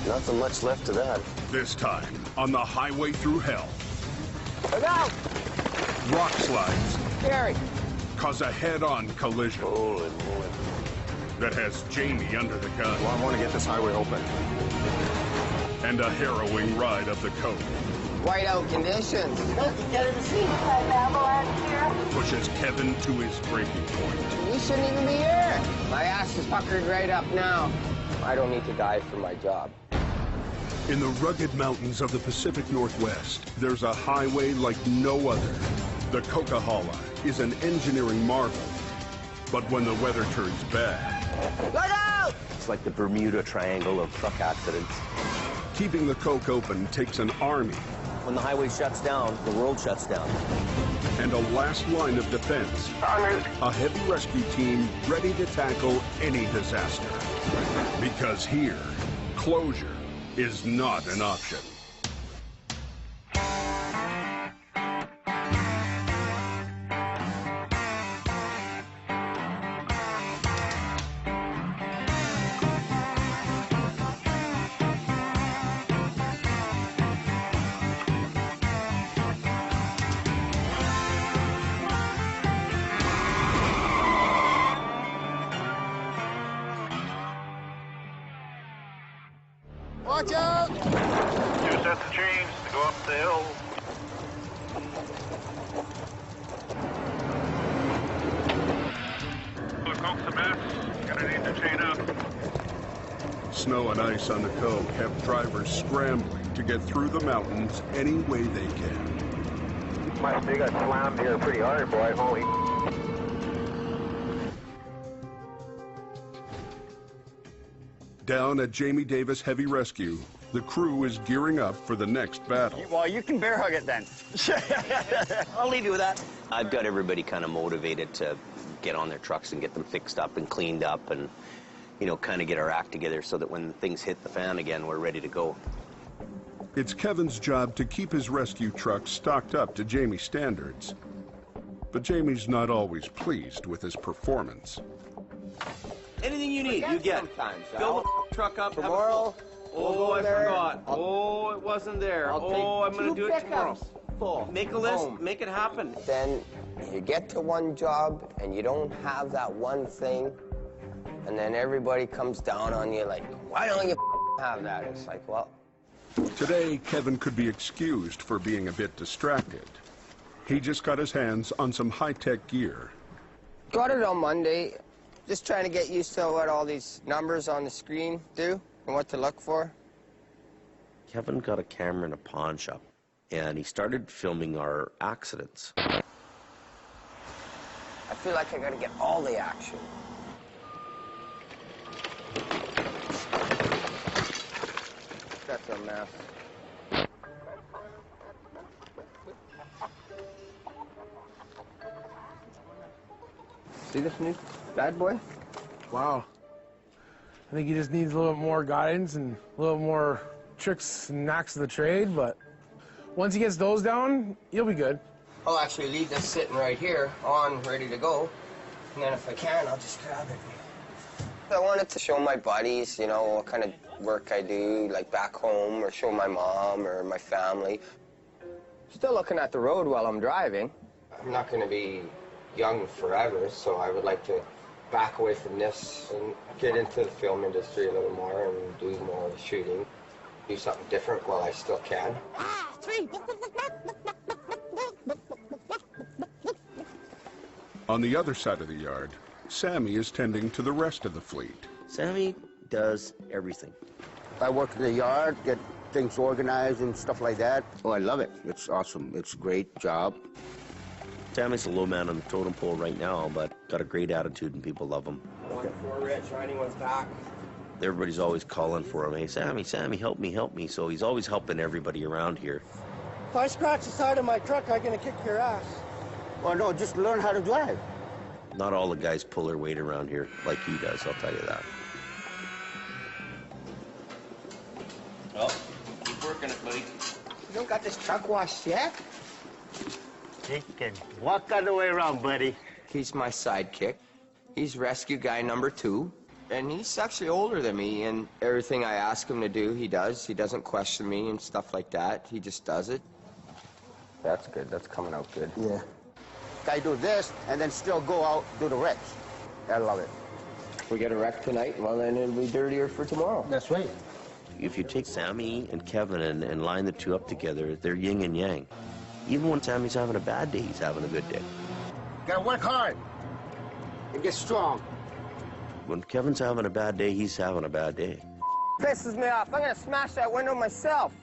Nothing much left of that. This time, on the highway through hell, Look out! rock slides Gary! cause a head-on collision Holy moly. that has Jamie under the gun. Well, I want to get this highway open. And a harrowing ride up the coast Whiteout conditions. Get in the scene. Avalanche here. pushes Kevin to his breaking point. You shouldn't even be here. My ass is puckered right up now. I don't need to die for my job. In the rugged mountains of the Pacific Northwest, there's a highway like no other. The Coquihalla is an engineering marvel. But when the weather turns bad... Look out! It's like the Bermuda Triangle of truck accidents. Keeping the Coke open takes an army. When the highway shuts down, the world shuts down. And a last line of defense. A heavy rescue team ready to tackle any disaster. Because here, closure is not an option. Watch out! 2 sets of chains to go up the hill. The Coke's a mess. Gonna need to chain up. Snow and ice on the Coke have drivers scrambling to get through the mountains any way they can. They got slammed here pretty hard, boy. Holy. Down at Jamie Davis Heavy Rescue, the crew is gearing up for the next battle. Well, you can bear hug it then. I'll leave you with that. I've got everybody kind of motivated to get on their trucks and get them fixed up and cleaned up and, you know, kind of get our act together so that when things hit the fan again, we're ready to go. It's Kevin's job to keep his rescue truck stocked up to Jamie's standards. But Jamie's not always pleased with his performance. Anything you need, you get. Fill the truck up. Tomorrow, Oh, I forgot. Oh, it wasn't there. Oh, I'm going to do it tomorrow. Full. Make a list. Home. Make it happen. Then you get to one job and you don't have that one thing, and then everybody comes down on you like, why don't you have that? It's like, well... Today, Kevin could be excused for being a bit distracted. He just got his hands on some high-tech gear. Got it on Monday. Just trying to get used to what all these numbers on the screen do and what to look for. Kevin got a camera in a pawn shop, and he started filming our accidents. I feel like I gotta get all the action. That's a mess. See this new bad boy? Wow. I think he just needs a little more guidance and a little more tricks and knacks of the trade, but once he gets those down, he'll be good. I'll actually leave this sitting right here on, ready to go. And then if I can, I'll just grab it. I wanted to show my buddies, you know, what kind of work I do, like back home, or show my mom or my family. Still looking at the road while I'm driving. I'm not going to be young forever, so I would like to back away from this and get into the film industry a little more and do more shooting. Do something different while I still can. On the other side of the yard, Sammy is tending to the rest of the fleet. Sammy does everything. I work in the yard, get things organized and stuff like that. Oh, I love it. It's awesome. It's a great job. Sammy's the low man on the totem pole right now, but got a great attitude and people love him. One for Rich, riding one's back. Everybody's always calling for him. Hey, Sammy, Sammy, help me, help me. So he's always helping everybody around here. If I scratch the side of my truck, I'm gonna kick your ass. Well, no, just learn how to drive. Not all the guys pull their weight around here like he does, I'll tell you that. Well, keep working it, buddy. You don't got this truck washed yet? You can walk all the way around, buddy. He's my sidekick. He's rescue guy number 2. And he's actually older than me, and everything I ask him to do, he does. He doesn't question me and stuff like that. He just does it. That's good. That's coming out good. Yeah. I do this and then still go out, do the wrecks. I love it. If we get a wreck tonight, well, then it'll be dirtier for tomorrow. That's right. If you take Sammy and Kevin and line the two up together, they're yin and yang. Even when Sammy's having a bad day, he's having a good day. Gotta work hard and get strong. When Kevin's having a bad day, he's having a bad day. Pisses me off. I'm gonna smash that window myself.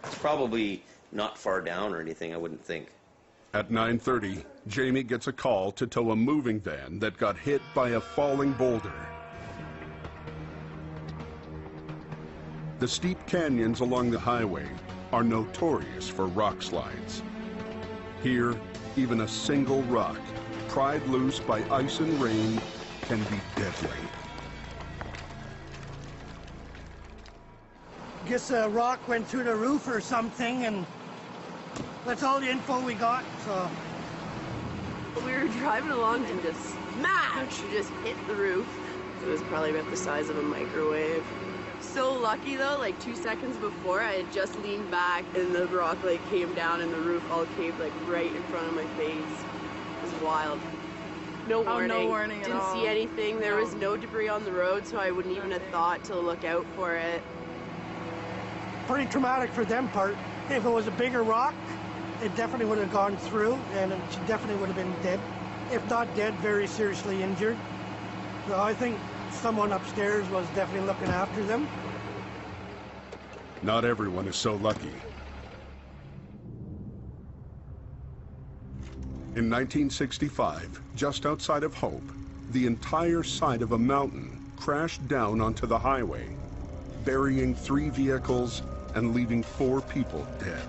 It's probably not far down or anything, I wouldn't think. At 9:30, Jamie gets a call to tow a moving van that got hit by a falling boulder. The steep canyons along the highway are notorious for rock slides. Here, even a single rock, pried loose by ice and rain, can be deadly. Guess a rock went through the roof or something, and that's all the info we got, so. We were driving along and just smash! It just hit the roof. It was probably about the size of a microwave. So lucky though, like 2 seconds before, I had just leaned back and the rock like came down and the roof all caved like right in front of my face. It was wild. No warning. No warning at all. Didn't see anything. There was no debris on the road, so I wouldn't even have thought to look out for it. Pretty traumatic for them part. If it was a bigger rock, it definitely would have gone through, and she definitely would have been dead. If not dead, very seriously injured. So I think someone upstairs was definitely looking after them. Not everyone is so lucky. In 1965, just outside of Hope, the entire side of a mountain crashed down onto the highway, burying 3 vehicles and leaving 4 people dead.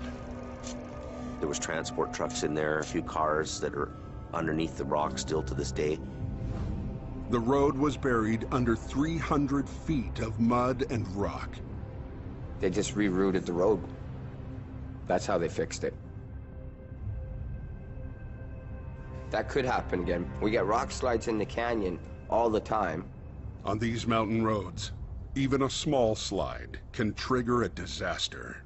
There was transport trucks in there, a few cars that are underneath the rock still to this day. The road was buried under 300 feet of mud and rock. They just rerouted the road. That's how they fixed it. That could happen again. We get rock slides in the canyon all the time. On these mountain roads, even a small slide can trigger a disaster.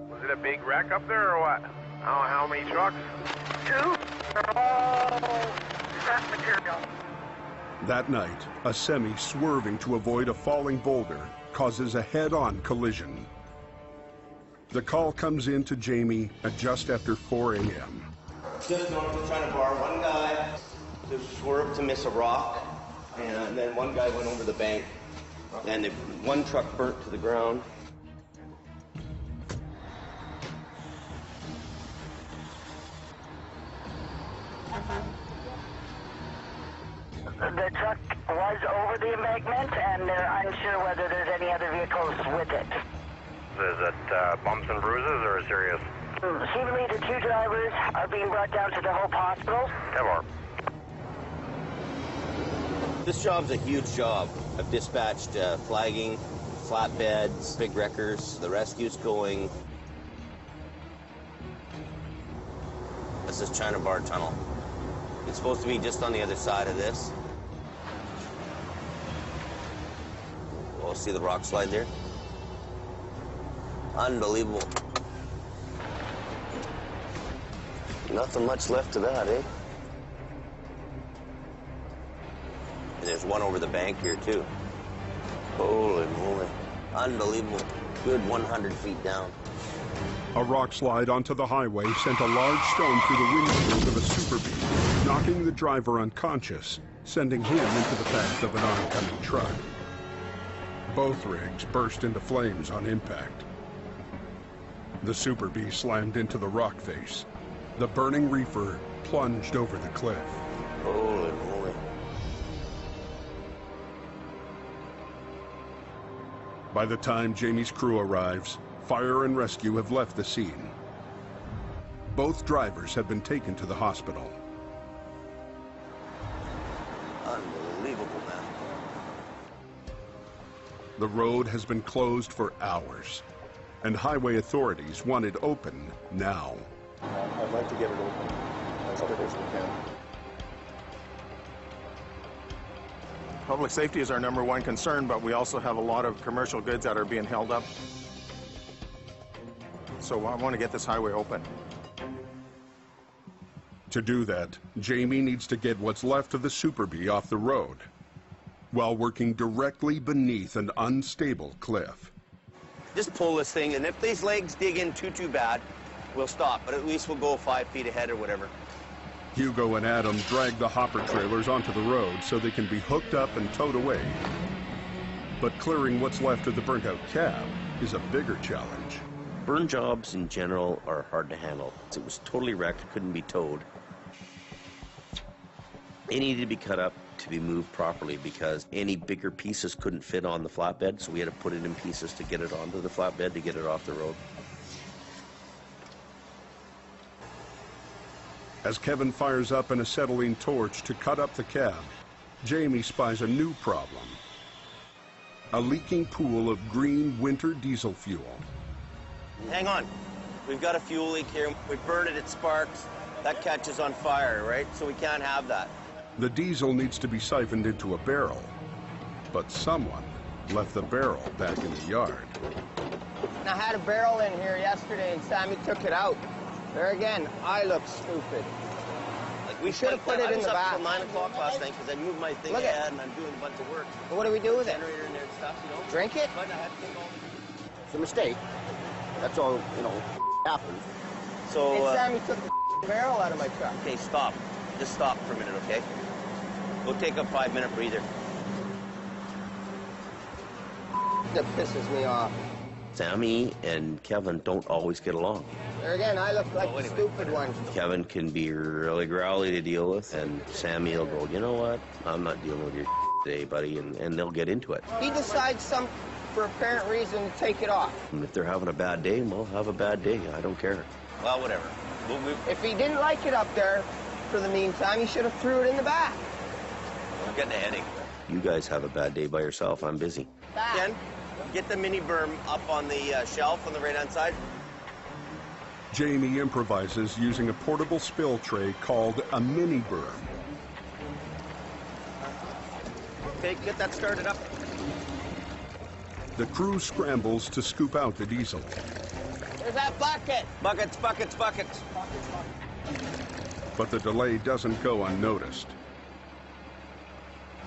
Was it a big wreck up there or what? Oh, how many trucks? 2. Oh, that material. That night, a semi swerving to avoid a falling boulder causes a head-on collision. The call comes in to Jamie at just after 4 a.m. Just north of China Bar, one guy just swerved to miss a rock, and then one guy went over the bank, and one truck burnt to the ground. The truck was over the embankment, and they're unsure whether there's any other vehicles with it. Is it bumps and bruises or serious? She believes the 2 drivers are being brought down to the Hope Hospital. Ever. This job's a huge job. I've dispatched flagging, flatbeds, big wreckers, the rescue's going. This is China Bar Tunnel. It's supposed to be just on the other side of this. Oh, see the rock slide there? Unbelievable. Nothing much left of that, eh? And there's one over the bank here, too. Holy moly. Unbelievable. Good 100 feet down. A rock slide onto the highway sent a large stone through the windshield of a Super Bee, knocking the driver unconscious, sending him into the path of an oncoming truck. Both rigs burst into flames on impact. The Super Bee slammed into the rock face. The burning reefer plunged over the cliff. Holy moly. By the time Jamie's crew arrives, fire and rescue have left the scene. Both drivers have been taken to the hospital. Unbelievable, man. The road has been closed for hours, and highway authorities want it open now. I'd like to get it open as quick as we can. Public safety is our #1 concern, but we also have a lot of commercial goods that are being held up. So I want to get this highway open. To do that, Jamie needs to get what's left of the Super Bee off the road while working directly beneath an unstable cliff. Just pull this thing, and if these legs dig in too bad, we'll stop, but at least we'll go 5 feet ahead or whatever. Hugo and Adam drag the hopper trailers onto the road so they can be hooked up and towed away. But clearing what's left of the burnt-out cab is a bigger challenge. Burn jobs in general are hard to handle. It was totally wrecked, couldn't be towed. It needed to be cut up to be moved properly because any bigger pieces couldn't fit on the flatbed, so we had to put it in pieces to get it onto the flatbed to get it off the road. As Kevin fires up an acetylene torch to cut up the cab, Jamie spies a new problem. A leaking pool of green winter diesel fuel. Hang on. We've got a fuel leak here. We burn it, it sparks. That catches on fire, right? So we can't have that. The diesel needs to be siphoned into a barrel, but someone left the barrel back in the yard. I had a barrel in here yesterday and Sammy took it out. There again, I look stupid. Like we should have put it in the back. I was up till 9 o'clock last night because I moved my thing ahead and I'm doing a bunch of work. But what do we do with it? Generator in there and stuff, you know. Drink it? But I had to take all It's a mistake. That's all, you know, happens. So, hey, Sammy took the barrel out of my truck. Okay, stop. Just stop for a minute, okay? We'll take a 5-minute breather. That pisses me off. Sammy and Kevin don't always get along. There again, I look like the stupid one. Kevin can be really growly to deal with, and Sammy will go, you know what? I'm not dealing with your today, buddy, and they'll get into it. He decides for apparent reason to take it off. And if they're having a bad day, well, have a bad day. I don't care. Well, whatever. If he didn't like it up there, for the meantime, he should have threw it in the back. I'm getting a headache. You guys have a bad day by yourself. I'm busy. Ken, get the mini berm up on the shelf on the right-hand side. Jamie improvises using a portable spill tray called a mini berm. Okay, get that started up. The crew scrambles to scoop out the diesel. There's that bucket. Buckets, buckets, buckets. But the delay doesn't go unnoticed.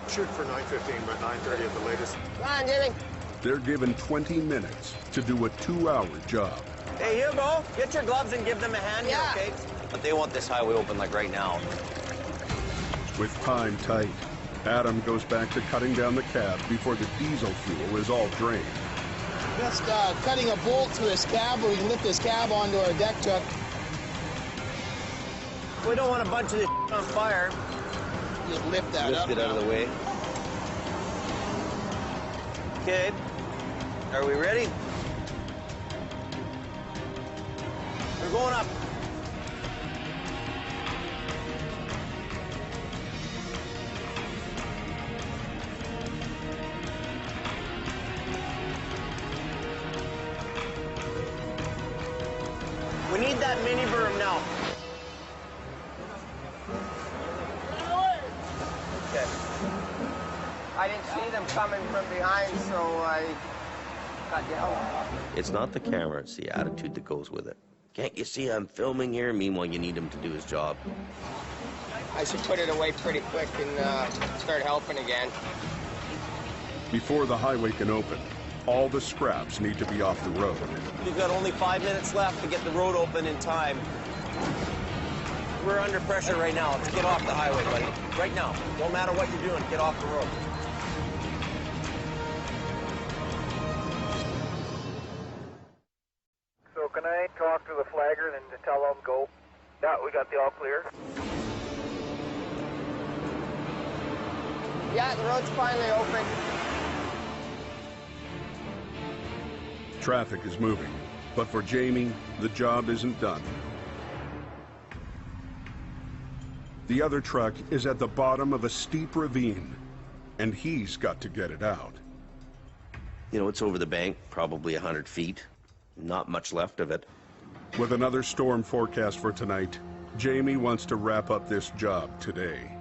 Shoot for 9:15, but 9:30 at the latest. Come on, Jimmy. They're given 20 minutes to do a 2-hour job. Hey, Hugo, get your gloves and give them a hand here, okay? But they want this highway open like right now. With time tight, Adam goes back to cutting down the cab before the diesel fuel is all drained. Just cutting a bolt to this cab where we can lift this cab onto our deck truck. We don't want a bunch of this on fire. Just lift that up. Lift it out of the way. Okay. Are we ready? We're going up. We need that mini berm now. Okay. I didn't see them coming from behind, so I cut down. It's not the camera, it's the attitude that goes with it. Can't you see I'm filming here? Meanwhile, you need him to do his job. I should put it away pretty quick and start helping again. Before the highway can open, all the scraps need to be off the road. We've got only 5 minutes left to get the road open in time. We're under pressure right now. Let's get off the highway, buddy. Right now. No matter what you're doing, get off the road. So can I talk to the flagger and to tell them go? Yeah, we got the all clear. Yeah, the road's finally open. Traffic is moving, but for Jamie, the job isn't done. The other truck is at the bottom of a steep ravine, and he's got to get it out. You know, it's over the bank, probably 100 feet. Not much left of it. With another storm forecast for tonight, Jamie wants to wrap up this job today.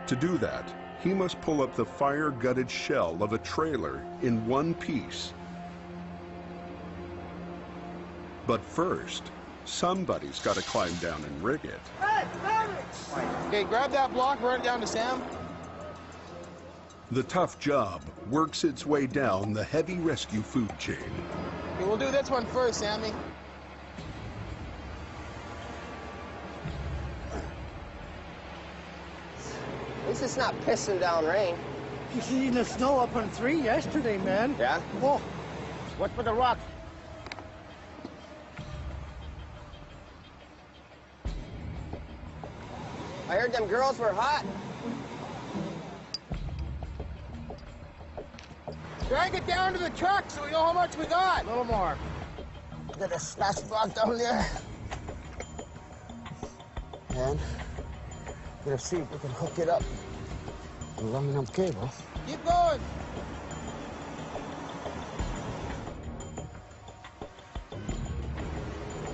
To do that, he must pull up the fire-gutted shell of a trailer in one piece. But first, somebody's got to climb down and rig it. Hey, okay, grab that block, run it down to Sam. The tough job works its way down the heavy rescue food chain. Okay, we'll do this one first, Sammy. At least it's not pissing down rain. You seen the snow up on 3 yesterday, man. Yeah? Oh, What's with the rock? I heard them girls were hot. Drag it down to the truck so we know how much we got. A little more. Get a slash block down there. And we're gonna see if we can hook it up. Aluminum cable. Keep going.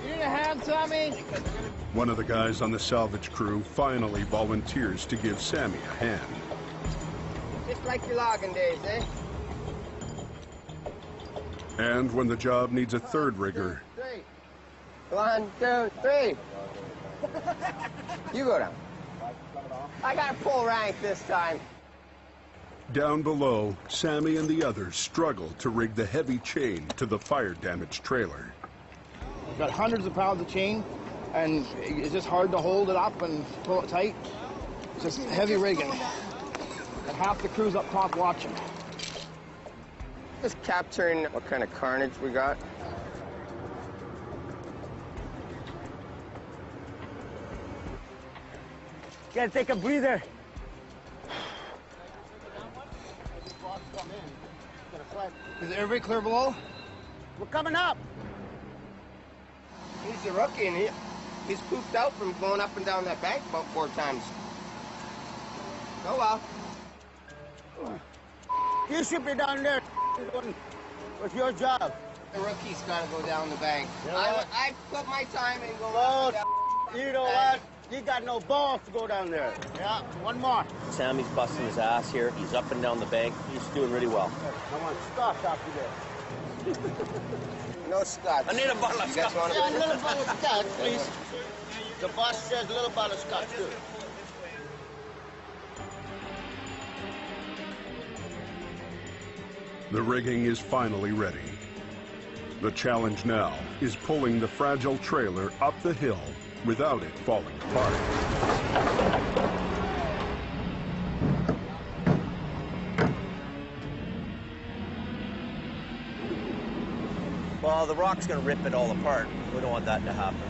You need a hand, Sammy? One of the guys on the salvage crew finally volunteers to give Sammy a hand. Just like your logging days, eh? And when the job needs a third rigger, 1, 2, 3. You go down. I got a full rank this time. down below, Sammy and the others struggle to rig the heavy chain to the fire-damaged trailer. We've got hundreds of pounds of chain, and it's just hard to hold it up and pull it tight. It's just heavy rigging. And half the crew's up top watching. Just capturing what kind of carnage we got. Gotta take a breather. Is everybody clear below? We're coming up. He's a rookie, and he's pooped out from going up and down that bank about 4 times. Oh, well. You should be down there. What's your job? The rookie's got to go down the bank. Yeah. I put my time in going Well, down. you know what? You got no balls to go down there. Yeah, one more. Sammy's busting his ass here. He's up and down the bank. He's doing really well. Come on, scotch after this. No scotch. I need a bottle of You guys scotch. want Yeah, a little bottle of scotch, please. The boss says a little bottle of scotch, too. The rigging is finally ready. The challenge now is pulling the fragile trailer up the hill without it falling apart. Well, the rock's gonna rip it all apart. We don't want that to happen.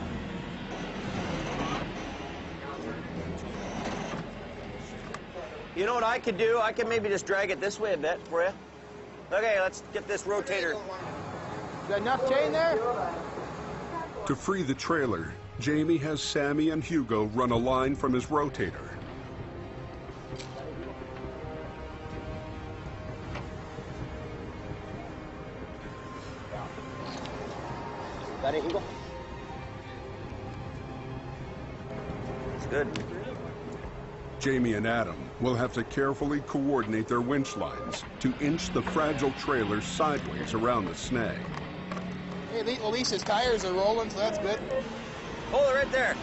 You know what I could do? I could maybe just drag it this way a bit for you. Okay, let's get this rotator. Got enough chain there? To free the trailer, Jamie has Sammy and Hugo run a line from his rotator. Got it, Hugo? It's good. Jamie and Adam will have to carefully coordinate their winch lines to inch the fragile trailer sideways around the snag. Hey, at least his tires are rolling, so that's good. Hold it right there.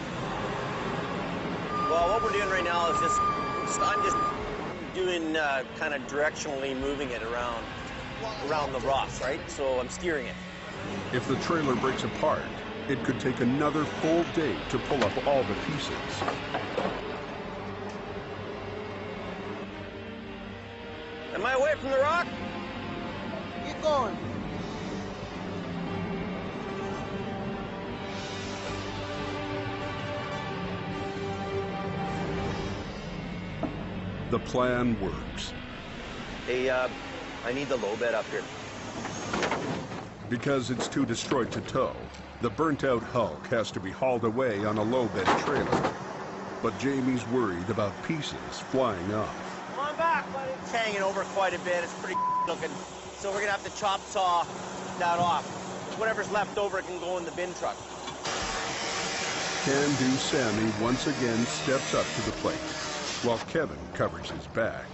Well, what we're doing right now is I'm just doing kind of directionally moving it around the rock, right? So I'm steering it. If the trailer breaks apart, it could take another full day to pull up all the pieces. Am I away from the rock? Keep going. The plan works. Hey, I need the low bed up here. Because it's too destroyed to tow, the burnt-out hulk has to be hauled away on a low-bed trailer. But Jamie's worried about pieces flying off. Come on back, buddy. It's hanging over quite a bit. It's pretty looking. So we're gonna have to chop saw that off. Whatever's left over can go in the bin truck. Can-do Sammy once again steps up to the plate. while Kevin covers his back.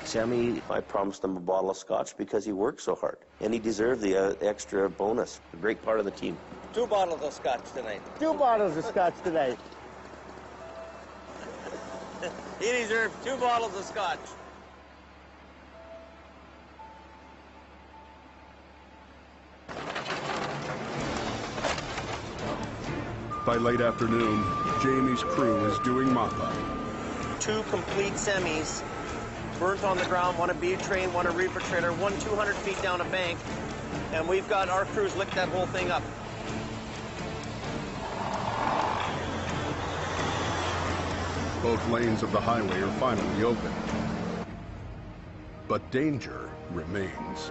Sammy, I promised him a bottle of scotch because he worked so hard, and he deserved the extra bonus. A great part of the team. 2 bottles of scotch tonight. 2 bottles of scotch tonight. He deserved 2 bottles of scotch. By late afternoon, Jamie's crew is doing mop-up. 2 complete semis, burnt on the ground, one a B train, one a reefer trailer, one 200 feet down a bank, and we've got our crews licked that whole thing up. Both lanes of the highway are finally open. But danger remains.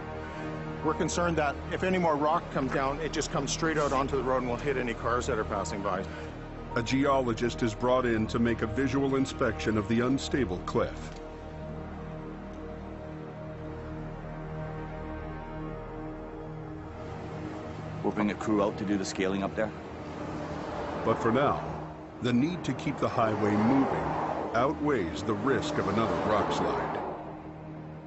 We're concerned that if any more rock comes down, it just comes straight out onto the road and will hit any cars that are passing by. A geologist is brought in to make a visual inspection of the unstable cliff. We'll bring a crew out to do the scaling up there. But for now, the need to keep the highway moving outweighs the risk of another rock slide.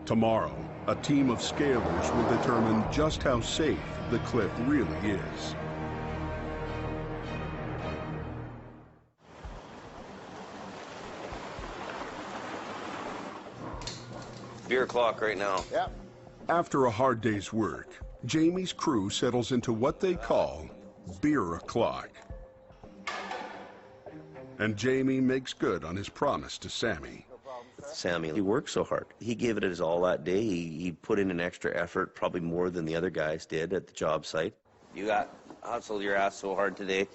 Tomorrow, a team of scalers will determine just how safe the cliff really is. Beer o'clock right now. Yep. After a hard day's work, Jamie's crew settles into what they call beer o'clock. And Jamie makes good on his promise to Sammy. Sammy, he worked so hard. He gave it his all that day. He put in an extra effort, probably more than the other guys did at the job site. You got hustled your ass so hard today,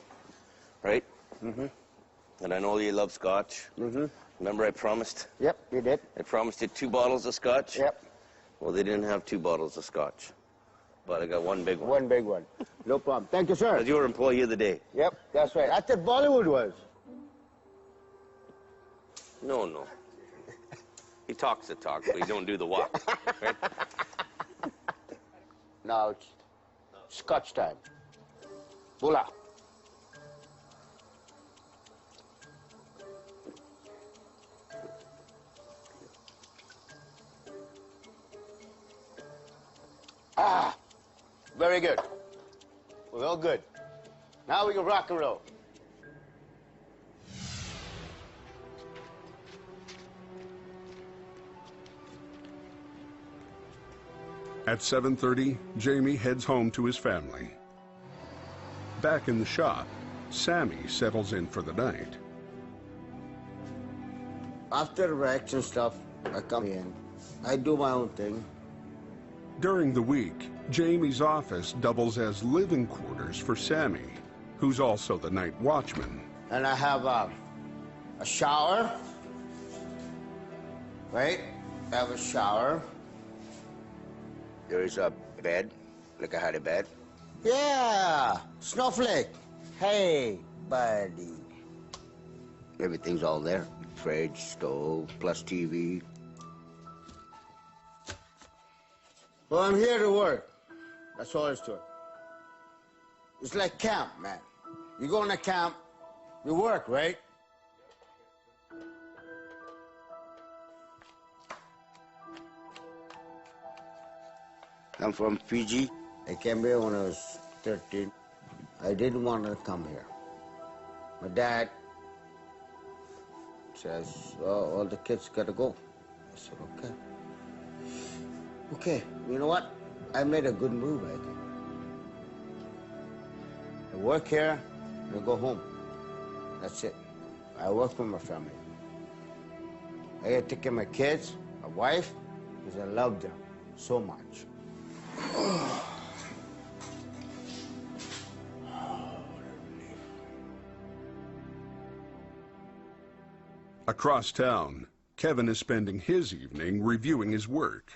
right? Mm-hmm. And I know you love scotch. Mm-hmm. Remember I promised? Yep, you did. I promised you 2 bottles of scotch? Yep. Well, they didn't have 2 bottles of scotch. But I got 1 big one. 1 big one. No problem. Thank you, sir. That's your employee of the day. Yep, that's right. I thought Bollywood was. No. He talks the talk, but he don't do the walk. Right? Now it's scotch time. Bula. Ah, very good. We're all good. Now we can rock and roll. At 7:30, Jamie heads home to his family. Back in the shop, Sammy settles in for the night. After wrecks and stuff, I come in. I do my own thing. During the week, Jamie's office doubles as living quarters for Sammy, who's also the night watchman. And I have a shower, right? I have a shower. There is a bed, like I had a bed. Yeah, snowflake. Hey, buddy. Everything's all there. Fridge, stove, plus TV. Well, I'm here to work. That's all there's to it. It's like camp, man. You go in a camp, you work, right? I'm from Fiji. I came here when I was 13. I didn't want to come here. My dad says, oh, all the kids gotta go. I said, okay. Okay, you know what? I made a good move, I think. I work here, and I go home. That's it. I work for my family. I gotta take care of my kids, my wife, because I love them so much. Across town, Kevin is spending his evening reviewing his work.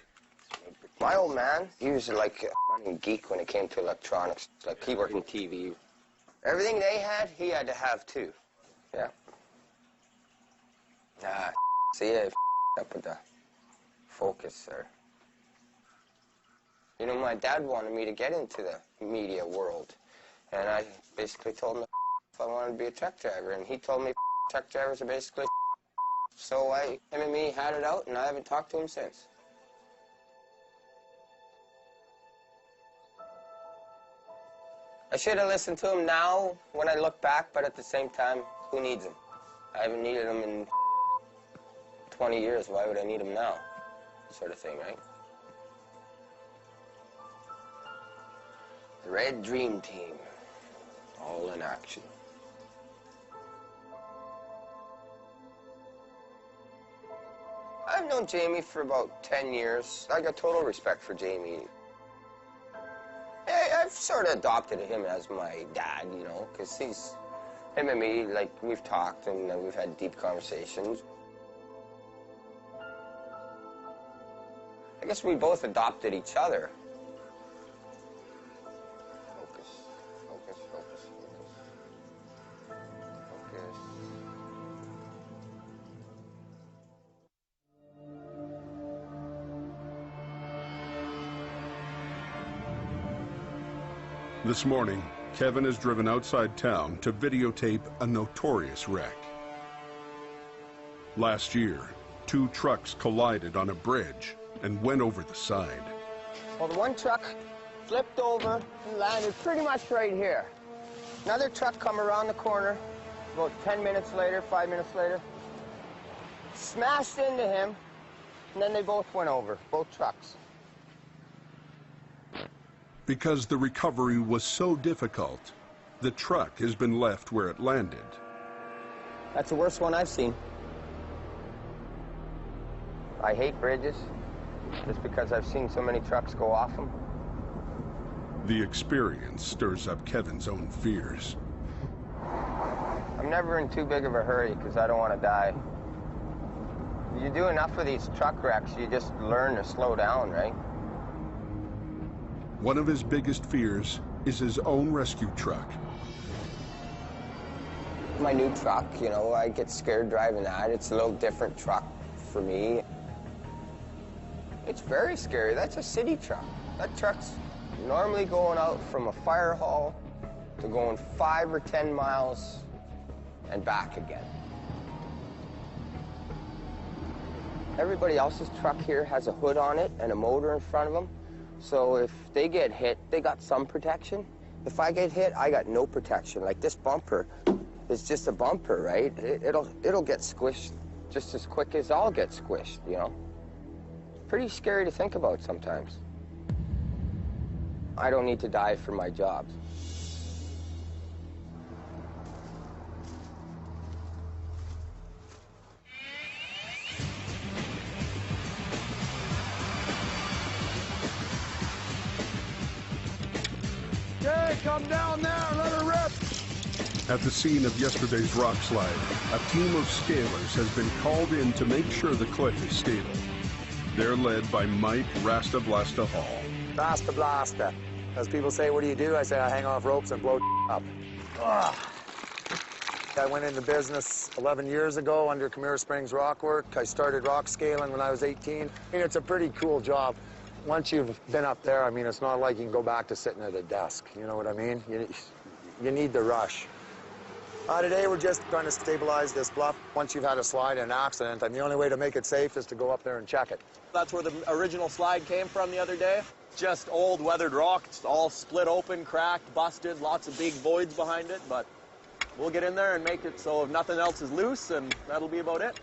My old man, he was like a running geek when it came to electronics. Like he worked in TV. Everything they had, he had to have too. Yeah. See, I up with the focus there. You know, my dad wanted me to get into the media world, and I basically told him to I wanted to be a truck driver, and he told me truck drivers are basically so him and me had it out, and I haven't talked to him since. I should have listened to him now when I look back, but at the same time, who needs him? I haven't needed him in 20 years. Why would I need him now? Sort of thing, right? The Red Dream Team, all in action. I've known Jamie for about 10 years. I got total respect for Jamie. I've sort of adopted him as my dad, you know, because him and me, like, we've talked and we've had deep conversations. I guess we both adopted each other. Focus, focus, focus, focus. Focus. This morning, Kevin is driven outside town to videotape a notorious wreck. Last year, 2 trucks collided on a bridge and went over the side. Well, the one truck flipped over and landed pretty much right here. Another truck come around the corner about 10 minutes later, 5 minutes later, smashed into him, and then they both went over, both trucks. Because the recovery was so difficult, the truck has been left where it landed. That's the worst one I've seen. I hate bridges, just because I've seen so many trucks go off them. The experience stirs up Kevin's own fears. I'm never in too big of a hurry because I don't want to die. You do enough of these truck wrecks, you just learn to slow down, right? One of his biggest fears is his own rescue truck. My new truck, you know, I get scared driving that. It's a little different truck for me. It's very scary. That's a city truck. That truck's normally going out from a fire hall to going 5 or 10 miles and back again. Everybody else's truck here has a hood on it and a motor in front of them. So if they get hit, they got some protection. If I get hit, I got no protection. Like this bumper is just a bumper, right? It'll get squished just as quick as I'll get squished, you know? Pretty scary to think about sometimes. I don't need to die for my job. Okay, come down there, let her rip. At the scene of yesterday's rock slide, a team of scalers has been called in to make sure the cliff is stable. They're led by Mike Rasta Blasta Hall. Rasta Blasta. As people say, what do? I say I hang off ropes and blow up. Ugh. I went into business 11 years ago under Camira Springs Rockwork. I started rock scaling when I was 18. I mean, it's a pretty cool job. Once you've been up there, I mean, it's not like you can go back to sitting at a desk. You know what I mean? You need the rush. Today, we're just trying to stabilize this bluff. Once you've had a slide and an accident, and the only way to make it safe is to go up there and check it. That's where the original slide came from the other day. Just old weathered rock. It's all split open, cracked, busted, lots of big voids behind it, but we'll get in there and make it so if nothing else is loose, and that'll be about it.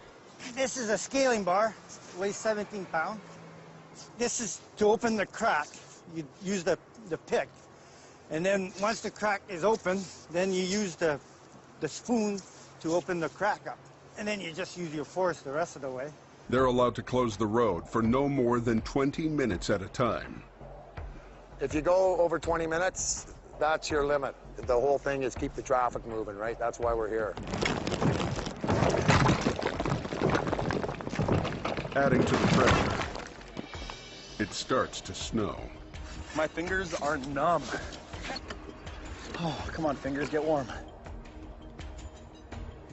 This is a scaling bar. It weighs 17 pounds. This is to open the crack. You use the pick. And then once the crack is open, then you use the spoon to open the crack up. And then you just use your force the rest of the way. They're allowed to close the road for no more than 20 minutes at a time. If you go over 20 minutes, that's your limit. The whole thing is keep the traffic moving, right? That's why we're here. Adding to the pressure, it starts to snow. My fingers are numb. Oh, come on, fingers, get warm.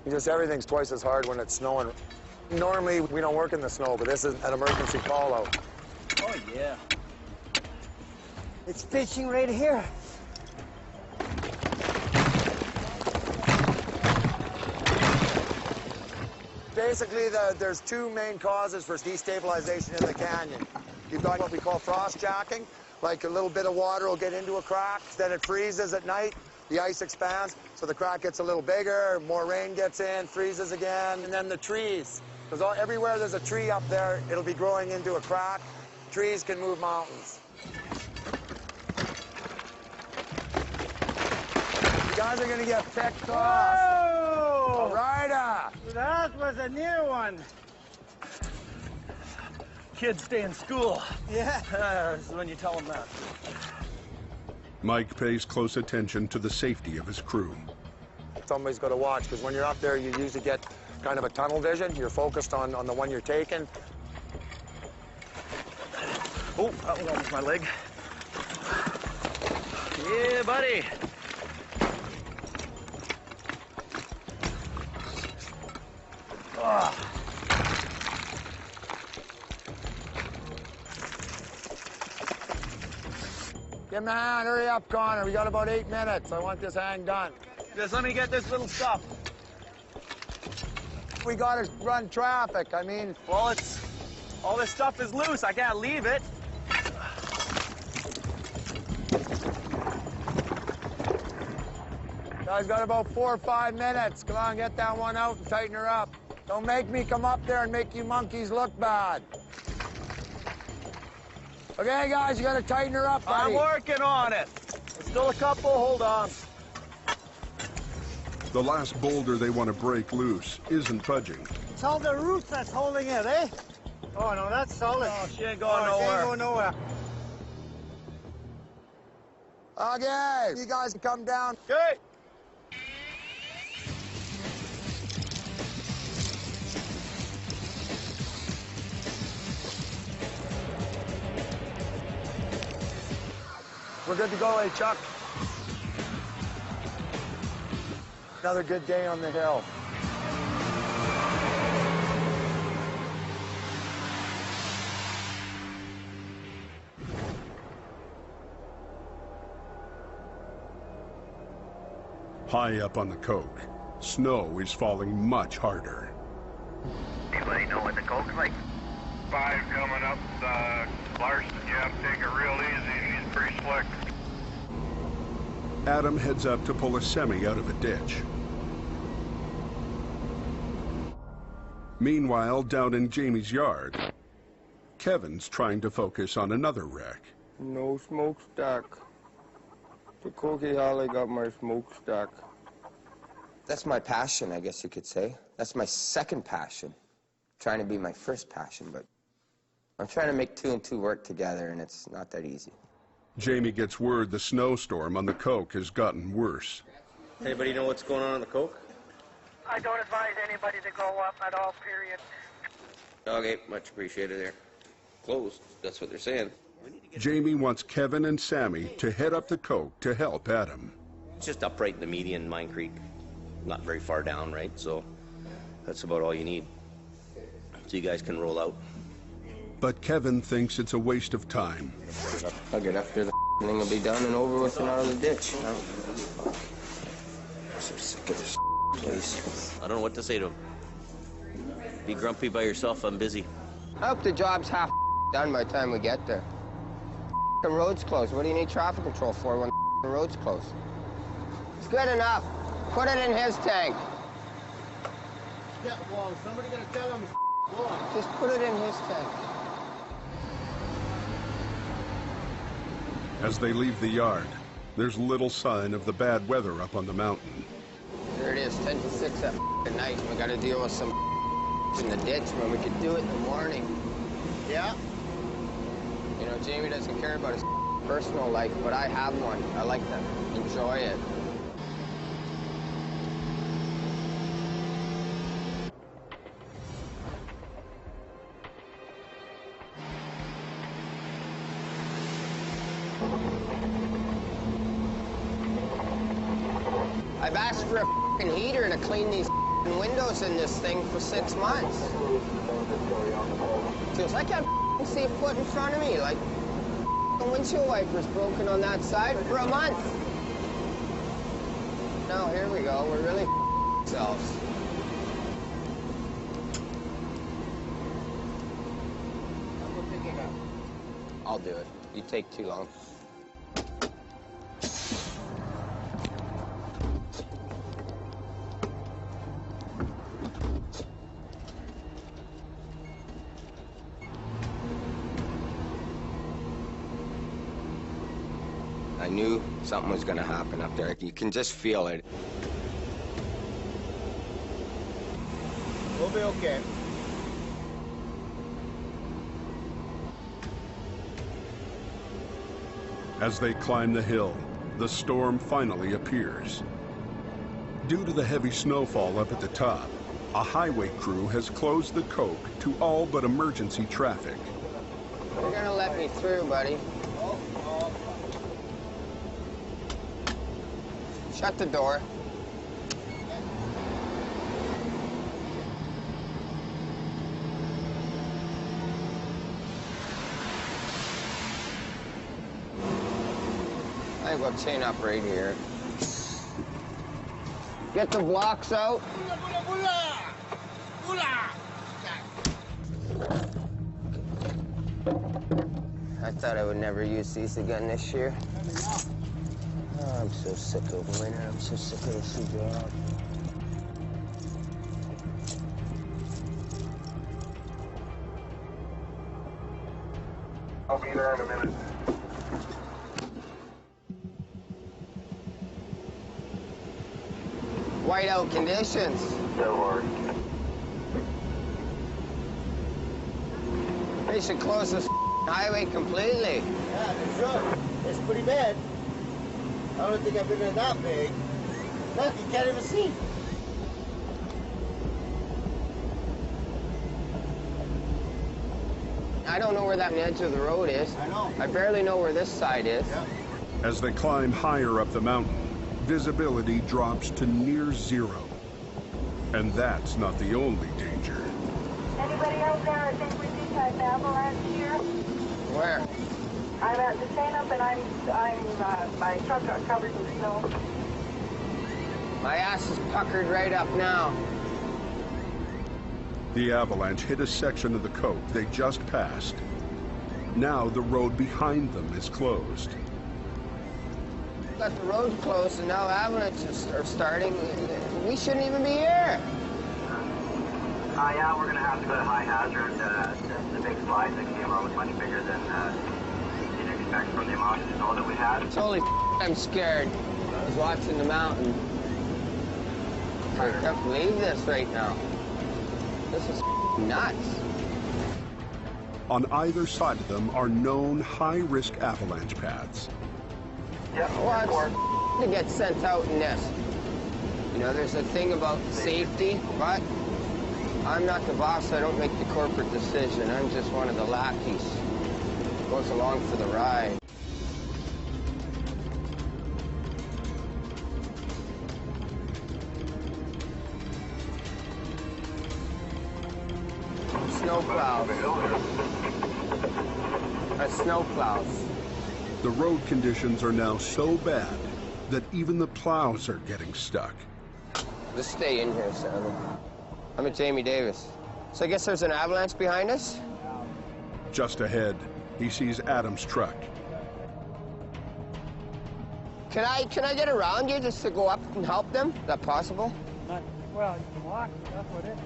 Just everything's twice as hard when it's snowing. Normally, we don't work in the snow, but this is an emergency call-out. Oh, yeah. It's fishing right here. Basically, there's two main causes for destabilization in the canyon. You've got what we call frost jacking, like a little bit of water will get into a crack, then it freezes at night, the ice expands, so the crack gets a little bigger, more rain gets in, freezes again, and then the trees. Because everywhere there's a tree up there, it'll be growing into a crack. Trees can move mountains. You guys are gonna get picked off. Whoa! All right. That was a new one. Kids stay in school. Yeah. This is when you tell them that. Mike pays close attention to the safety of his crew. Somebody's got to watch, because when you're up there, you usually get kind of a tunnel vision. You're focused on the one you're taking. Oh, that was almost my leg. Yeah, buddy. Ah. Give him a hand. Hurry up, Connor. We got about 8 minutes. I want this hang done. Just let me get this little stuff. We got to run traffic. I mean... Well, all this stuff is loose. I can't leave it. Guys, got about 4 or 5 minutes. Come on, get that one out and tighten her up. Don't make me come up there and make you monkeys look bad. Okay, guys, you got to tighten her up, buddy. I'm working on it. There's still a couple. Hold on. The last boulder they want to break loose isn't budging. It's all the roof that's holding it, eh? Oh, no, that's solid. Oh, she ain't going nowhere. She ain't going nowhere. Okay, you guys can come down. Okay. We're good to go, eh, Chuck? Another good day on the hill. High up on the Coke, snow is falling much harder. Anybody know what the Coke's like? 5 coming up. Larson, you have to take it real easy. She's pretty slick. Adam heads up to pull a semi out of a ditch. Meanwhile, down in Jamie's yard, Kevin's trying to focus on another wreck. No smokestack. The Cokie Holly got my smokestack. That's my passion, I guess you could say. That's my second passion. Trying to be my first passion, but I'm trying to make 2 and 2 work together, and it's not that easy. Jamie gets word the snowstorm on the Coke has gotten worse. Anybody know what's going on the Coke? I don't advise anybody to go up at all, period. Okay, much appreciated there. Closed, that's what they're saying. Jamie wants Kevin and Sammy to head up the Coke to help Adam. It's just up right in the median, Mine Creek. Not very far down, right? So that's about all you need. So you guys can roll out. But Kevin thinks it's a waste of time. I'll get up there, the thing will be done and over with and out of the ditch. I'm so sick of this place. I don't know what to say to him. Be grumpy by yourself, I'm busy. I hope the job's half done by the time we get there. The road's closed. What do you need traffic control for when the road's closed? It's good enough. Put it in his tank. Well, somebody gonna tell him Just put it in his tank. As they leave the yard, there's little sign of the bad weather up on the mountain. There it is, 10 to 6 at night, and we got to deal with some in the ditch when we could do it in the morning. Yeah. You know, Jamie doesn't care about his personal life, but I have one. I like to enjoy it. I've asked for a heater to clean these windows in this thing for 6 months. Feels like I can't see a foot in front of me, like the windshield wiper's broken on that side for a month. Now here we go, we're really ourselves. I'll do it. You take too long. I knew something was going to happen up there. You can just feel it. We'll be okay. As they climb the hill, the storm finally appears. Due to the heavy snowfall up at the top, a highway crew has closed the Coke to all but emergency traffic. You're gonna let me through, buddy. Shut the door. I think we'll chain up right here. Get the blocks out. I thought I would never use these again this year. Oh, I'm so sick of winter. I'm so sick of this job. I'll be there in a minute. Whiteout conditions. Don't worry. They should close this highway completely. Yeah, they should. It's pretty bad. I don't think I've been in that big. Look, you can't even see. I don't know where that edge of the road is. I know. I barely know where this side is. Yeah. As they climb higher up the mountain, visibility drops to near zero. And that's not the only danger. Anybody out there? I think we just had an avalanche here. Where? I'm at the chain up and my truck got covered in snow. My ass is puckered right up now. The avalanche hit a section of the Coke they just passed. Now the road behind them is closed. Got the road closed and now avalanches are starting. We shouldn't even be here. Yeah, we're going to have to go to high hazard. The big slides that came out was much bigger than we didn't expect from the amount of snow that we had. It's holy I'm scared. I was watching the mountain. I can't believe this right now. This is nuts. On either side of them are known high-risk avalanche paths. Yeah, Well, to get sent out in this. You know, there's a thing about safety, but I'm not the boss. I don't make the corporate decision. I'm just one of the lackeys. Goes along for the ride. Snowplows. Snowplows. The road conditions are now so bad that even the plows are getting stuck. Just stay in here, Sam. I'm at Jamie Davis. So I guess there's an avalanche behind us? Just ahead, he sees Adam's truck. Can I get around you just to go up and help them? Is that possible? Well, you can walk. That's what it is.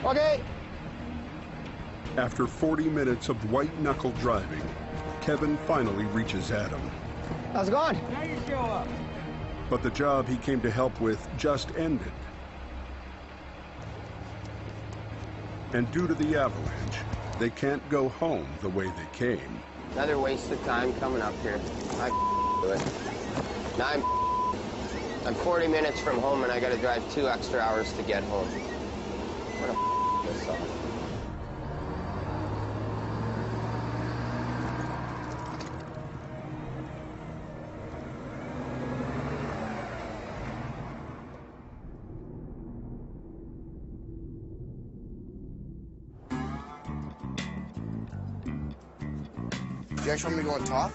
Okay. After 40 minutes of white-knuckle driving, Kevin finally reaches Adam. How's it going? Now you show up. But the job he came to help with just ended. And due to the avalanche, they can't go home the way they came. Another waste of time coming up here. I do it. Now I'm 40 minutes from home and I gotta drive 2 extra hours to get home. What a this off. You guys want me to go on top?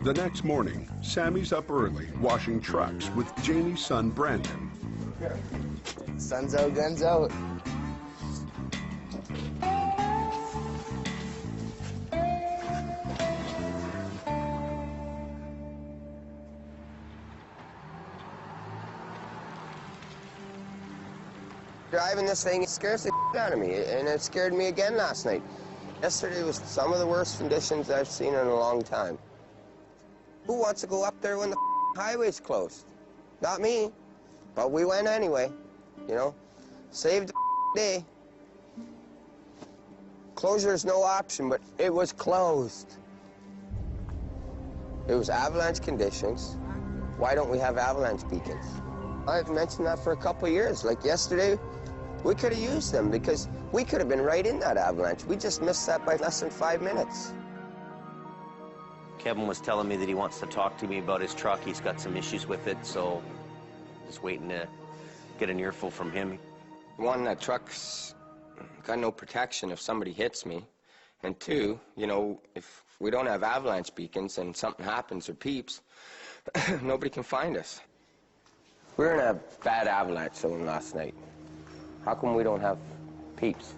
The next morning, Sammy's up early washing trucks with Janie's son, Brandon. Sun's out, guns out. Driving this thing, it scares the shit out of me, and it scared me again last night. Yesterday was some of the worst conditions I've seen in a long time. Who wants to go up there when the highway's closed? Not me, but we went anyway, you know? Saved the day. Closure is no option, but it was closed. It was avalanche conditions. Why don't we have avalanche beacons? I've mentioned that for a couple of years. Like yesterday, we could have used them because we could have been right in that avalanche. We just missed that by less than 5 minutes. Kevin was telling me that he wants to talk to me about his truck. He's got some issues with it, so just waiting to get an earful from him. One, that truck's got no protection if somebody hits me. And two, you know, if we don't have avalanche beacons and something happens or peeps, nobody can find us. We were in a bad avalanche zone last night. How come we don't have peeps?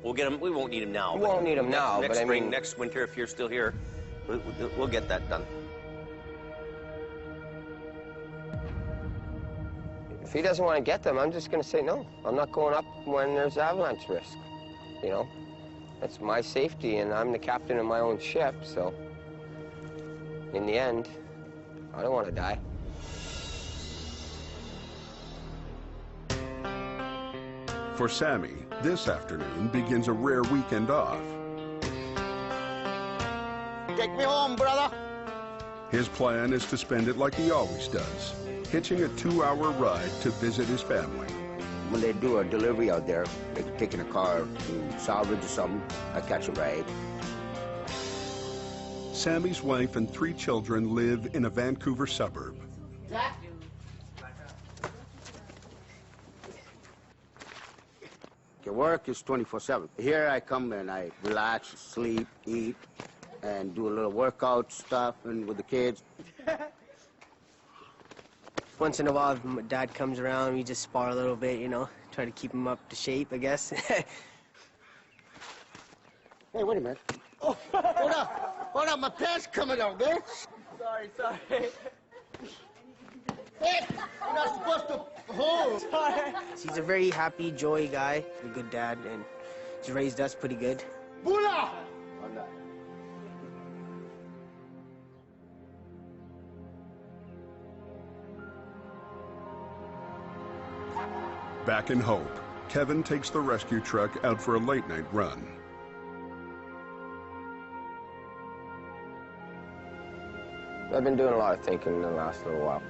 We'll get them. We won't need them now. We won't need them now, next but spring, I mean, next winter, if you're still here, we'll get that done. If he doesn't want to get them, I'm just going to say no. I'm not going up when there's avalanche risk, you know? That's my safety, and I'm the captain of my own ship, so in the end, I don't want to die. For Sammy, this afternoon begins a rare weekend off. Take me home, brother. His plan is to spend it like he always does, hitching a 2-hour ride to visit his family. When they do a delivery out there, they're taking a car to salvage or something, I catch a ride. Sammy's wife and 3 children live in a Vancouver suburb. Work is 24/7. Here I come and I relax, sleep, eat, and do a little workout stuff and with the kids. Once in a while, my dad comes around, we just spar a little bit, you know, try to keep him up to shape, I guess. Hey, wait a minute. Oh, hold up, my pants coming out, man. Sorry. Hey, you're not supposed to hold. Sorry. He's a very happy, joy guy, a good dad, and he's raised us pretty good. Bula! Back in Hope, Kevin takes the rescue truck out for a late-night run. I've been doing a lot of thinking in the last little while.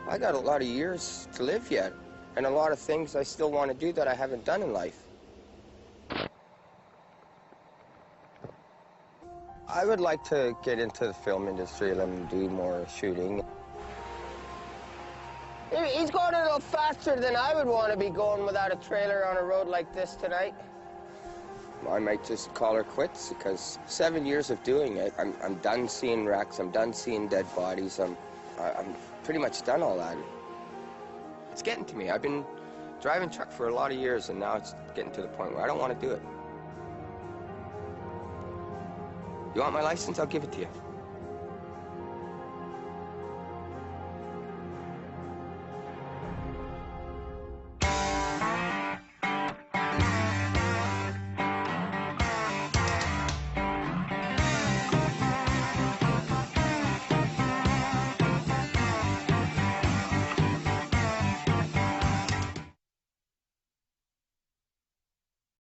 I got a lot of years to live yet, and a lot of things I still want to do that I haven't done in life. I would like to get into the film industry, let me do more shooting. He's going a little faster than I would want to be going without a trailer on a road like this tonight. I might just call her quits because 7 years of doing it, I'm done seeing wrecks, I'm done seeing dead bodies, I'm pretty much done all that. It's getting to me. I've been driving truck for a lot of years, and now it's getting to the point where I don't want to do it. You want my license? I'll give it to you.